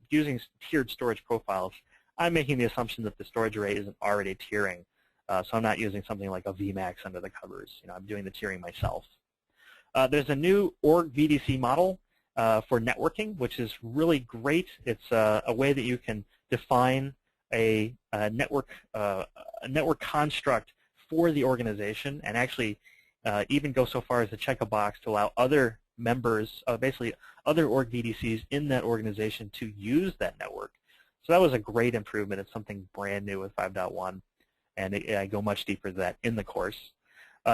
using tiered storage profiles, I'm making the assumption that the storage array isn't already tiering. So I'm not using something like a Vmax under the covers. I'm doing the tiering myself. There's a new org VDC model for networking, which is really great. It's a way that you can define a network construct for the organization, and actually even go so far as to check a box to allow other members, basically other org VDCs in that organization to use that network. So that was a great improvement. It's something brand new with 5.1, and I go much deeper than that in the course.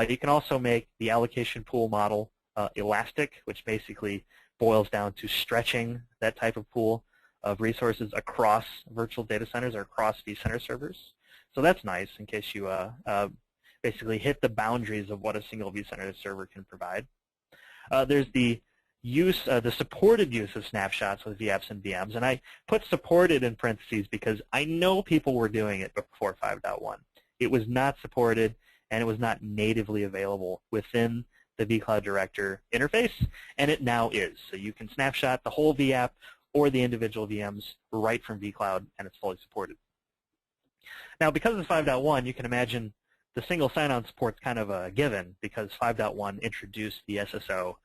You can also make the allocation pool model elastic, which basically boils down to stretching that type of pool of resources across virtual data centers or across vCenter servers. So that's nice in case you basically hit the boundaries of what a single vCenter server can provide. There's the supported use of snapshots with VApps and VMs, and I put supported in parentheses because I know people were doing it before 5.1. It was not supported, and it was not natively available within the vCloud Director interface, and it now is. So you can snapshot the whole VApp or the individual VMs right from vCloud, and it's fully supported. Now, because of 5.1, you can imagine the single sign-on support's kind of a given because 5.1 introduced the SSO,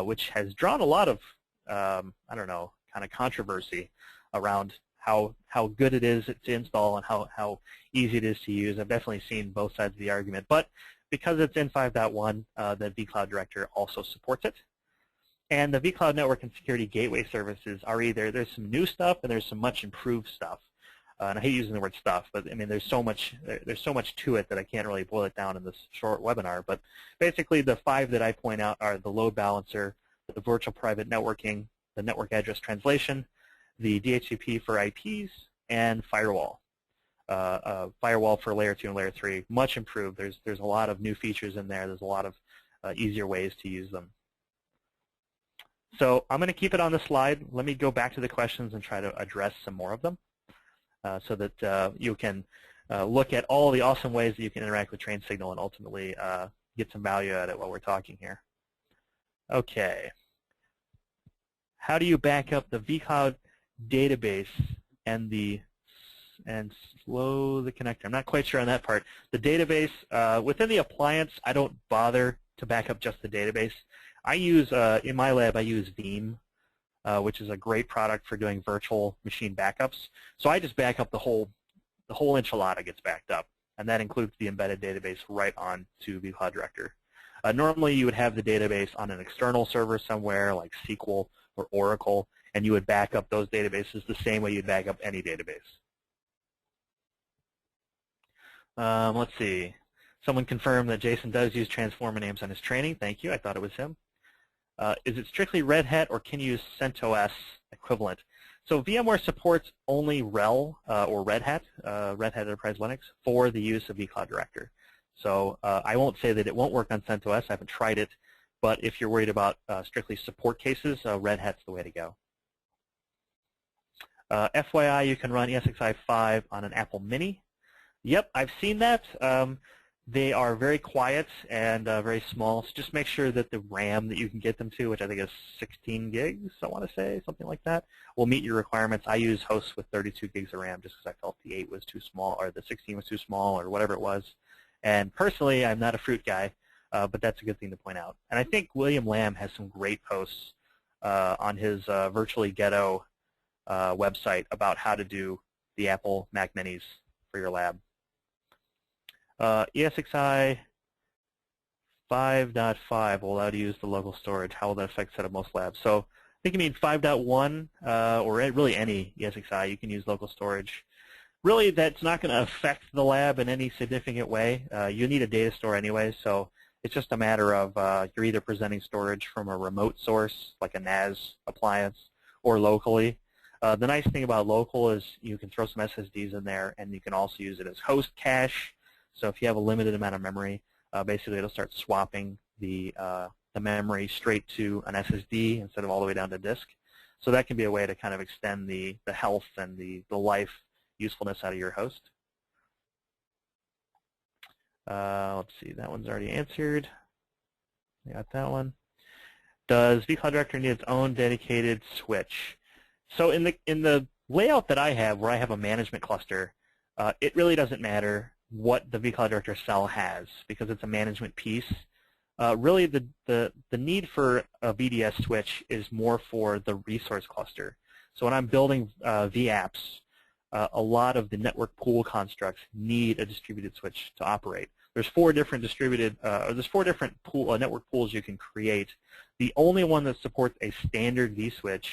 which has drawn a lot of, I don't know, kind of controversy around how good it is to install and how easy it is to use. I've definitely seen both sides of the argument. But because it's in 5.1, the vCloud Director also supports it. And the vCloud Network and Security Gateway services are either, there's some new stuff and there's some much improved stuff. And I hate using the word stuff, but I mean there's so much to it that I can't really boil it down in this short webinar. But basically the 5 that I point out are the load balancer, the virtual private networking, the network address translation, the DHCP for IPs, and firewall. Firewall for layer 2 and layer 3, much improved. There's a lot of new features in there. There's a lot of easier ways to use them. So I'm going to keep it on the slide. Let me go back to the questions and try to address some more of them so that you can look at all the awesome ways that you can interact with Train Signal and ultimately get some value out of it while we're talking here. Okay. How do you back up the vCloud database and slow the connector? I'm not quite sure on that part. The database, within the appliance, I don't bother to back up just the database. I use, in my lab, I use Veeam, which is a great product for doing virtual machine backups. So I just back up the whole enchilada gets backed up, and that includes the embedded database right on to vCloud Director. Normally, you would have the database on an external server somewhere like SQL or Oracle, and you would back up those databases the same way you'd back up any database. Let's see. Someone confirmed that Jason does use transformer names on his training. Thank you. I thought it was him. Is it strictly Red Hat, or can you use CentOS equivalent? So VMware supports only RHEL or Red Hat Enterprise Linux, for the use of vCloud Director. So I won't say that it won't work on CentOS. I haven't tried it. But if you're worried about strictly support cases, Red Hat's the way to go. FYI, you can run ESXi 5 on an Apple Mini. Yep, I've seen that. They are very quiet and very small, so just make sure that the RAM that you can get them to, which I think is 16 gigs, I want to say, something like that, will meet your requirements. I use hosts with 32 gigs of RAM just because I felt the 8 was too small, or the 16 was too small, or whatever it was. And personally, I'm not a fruit guy, but that's a good thing to point out. And I think William Lamb has some great posts on his Virtually Ghetto website about how to do the Apple Mac Minis for your lab. ESXi 5.5 will allow you to use the local storage. How will that affect setup most labs? So I think you mean 5.1 or really any ESXi. You can use local storage. Really, that's not going to affect the lab in any significant way. You need a data store anyway, so it's just a matter of you're either presenting storage from a remote source, like a NAS appliance, or locally. The nice thing about local is you can throw some SSDs in there, and you can also use it as host cache. So if you have a limited amount of memory, basically it'll start swapping the memory straight to an SSD instead of all the way down to disk. So that can be a way to kind of extend the health and the life usefulness out of your host. Let's see, that one's already answered. I got that one. Does vCloud Director need its own dedicated switch? So in the layout that I have, where I have a management cluster, it really doesn't matter what the vCloud Director cell has, because it's a management piece. Really, the need for a VDS switch is more for the resource cluster. So when I'm building vApps, a lot of the network pool constructs need a distributed switch to operate. There's 4 different network pools you can create. The only one that supports a standard vSwitch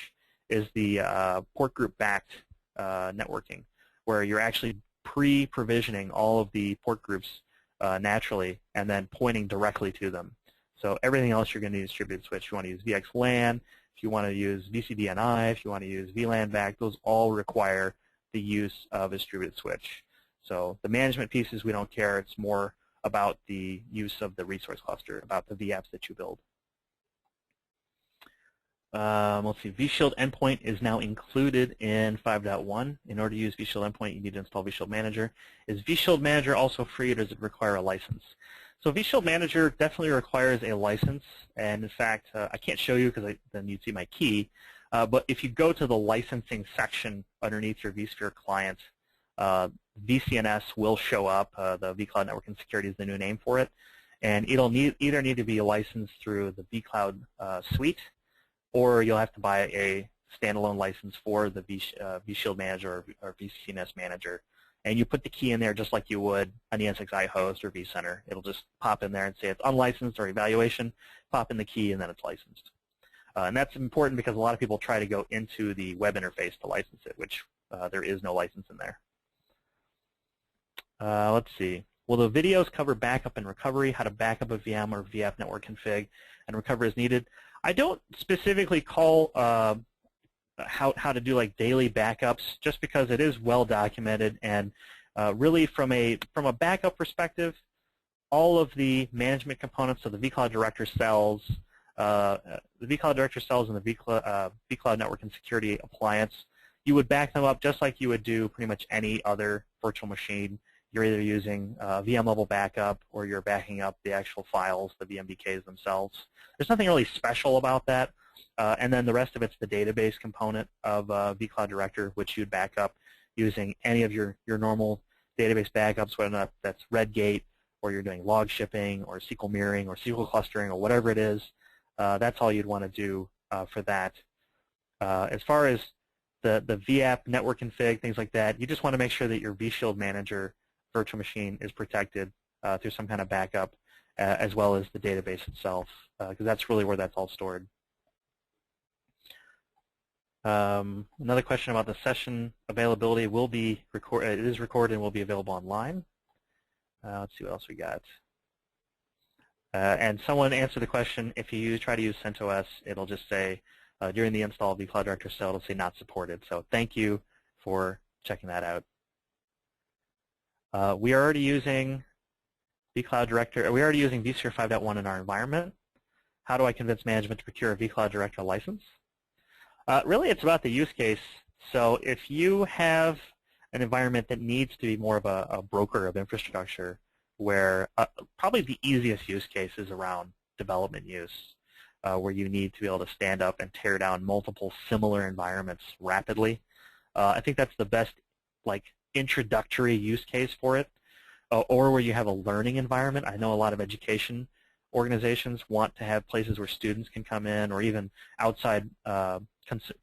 is the port group backed networking, where you're actually pre-provisioning all of the port groups naturally and then pointing directly to them. So everything else you're going to need a distributed switch. If you want to use VXLAN, if you want to use VCDNI, if you want to use VLAN back, those all require the use of a distributed switch. So the management pieces, we don't care. It's more about the use of the resource cluster, about the vApps that you build. Let's see, vShield endpoint is now included in 5.1. In order to use vShield endpoint, you need to install vShield Manager. Is vShield Manager also free, or does it require a license? So vShield Manager definitely requires a license, and in fact, I can't show you because then you'd see my key, but if you go to the licensing section underneath your vSphere client, VCNS will show up. The vCloud Network and Security is the new name for it, and it'll either need to be licensed through the vCloud suite, or you'll have to buy a standalone license for the vShield Manager or VCNS Manager. And you put the key in there just like you would an ESXi host or vCenter. It'll just pop in there and say it's unlicensed or evaluation, pop in the key, and then it's licensed. And that's important because a lot of people try to go into the web interface to license it, which there is no license in there. Let's see. Will the videos cover backup and recovery, how to backup a VM or VF network config and recover as needed? I don't specifically call how to do like daily backups, just because it is well documented, and really from a backup perspective, all of the management components of the vCloud Director cells, the vCloud Director cells and the vCloud Network and Security Appliance, you would back them up just like you would do pretty much any other virtual machine. You're either using VM level backup or you're backing up the actual files, the VMDKs themselves. There's nothing really special about that. And then the rest of it's the database component of vCloud Director, which you'd back up using any of your normal database backups, whether or not that's Redgate, or you're doing log shipping, or SQL mirroring, or SQL clustering, or whatever it is. That's all you'd want to do for that. As far as the VApp network config, things like that, you just want to make sure that your vShield manager virtual machine is protected through some kind of backup, as well as the database itself, because that's really where that's all stored. Another question about the session availability will be recorded. It is recorded and will be available online. Let's see what else we got. And someone answered the question, if you try to use CentOS, it'll just say, during the install of vCloud Director cell, it'll say not supported. So thank you for checking that out. We are already using vCloud Director. We are already using vSphere 5.1 in our environment. How do I convince management to procure a vCloud Director license? Really, it's about the use case. So if you have an environment that needs to be more of a broker of infrastructure, where probably the easiest use case is around development use, where you need to be able to stand up and tear down multiple similar environments rapidly. I think that's the best introductory use case for it, or where you have a learning environment. I know a lot of education organizations want to have places where students can come in, or even outside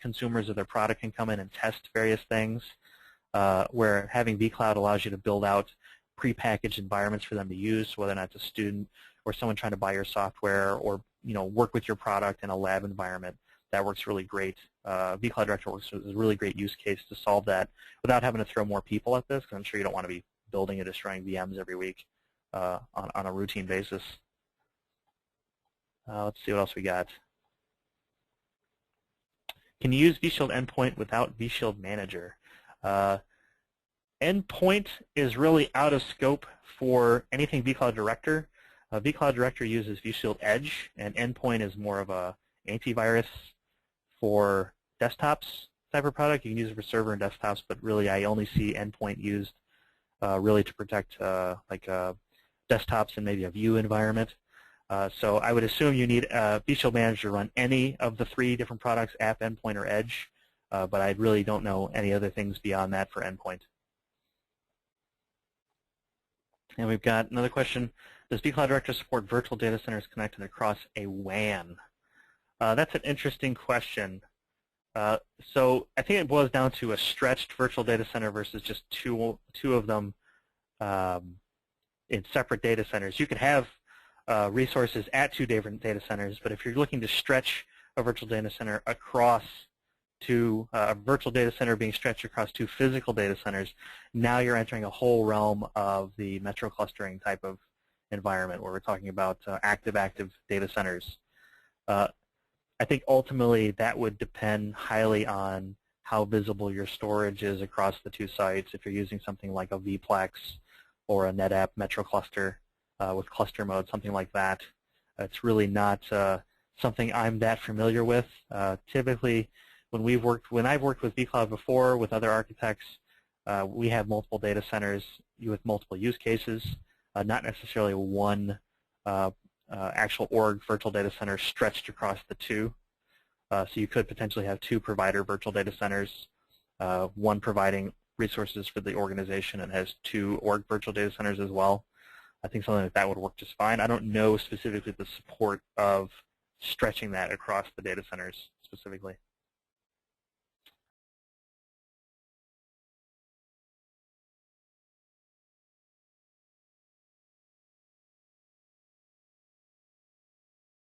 consumers of their product can come in and test various things, where having vCloud allows you to build out prepackaged environments for them to use, whether or not it's a student or someone trying to buy your software, or work with your product in a lab environment. That works really great. vCloud Director works as a really great use case to solve that without having to throw more people at this, because I'm sure you don't want to be building and destroying VMs every week on a routine basis. Let's see what else we got. Can you use vShield Endpoint without vShield Manager? Endpoint is really out of scope for anything vCloud Director. vCloud Director uses vShield Edge, and Endpoint is more of a antivirus for desktops type of product. You can use it for server and desktops, but really I only see Endpoint used really to protect desktops and maybe a view environment. So I would assume you need vShield Manager to run any of the 3 different products, App, Endpoint, or Edge, but I really don't know any other things beyond that for Endpoint. And we've got another question. Does vCloud Director support virtual data centers connected across a WAN? That's an interesting question. So I think it boils down to a stretched virtual data center versus just two of them in separate data centers. You could have resources at 2 different data centers, but if you're looking to stretch a virtual data center across to a virtual data center being stretched across 2 physical data centers, now you're entering a whole realm of the metro clustering type of environment where we're talking about active data centers. I think ultimately that would depend highly on how visible your storage is across the 2 sites. If you're using something like a vPlex or a NetApp metro cluster with cluster mode, something like that, it's really not something I'm that familiar with. Typically, when I've worked with vCloud before with other architects, we have multiple data centers with multiple use cases, not necessarily one actual org virtual data center stretched across the 2. So you could potentially have 2 provider virtual data centers, one providing resources for the organization and has 2 org virtual data centers as well. I think something like that would work just fine. I don't know specifically the support of stretching that across the data centers specifically.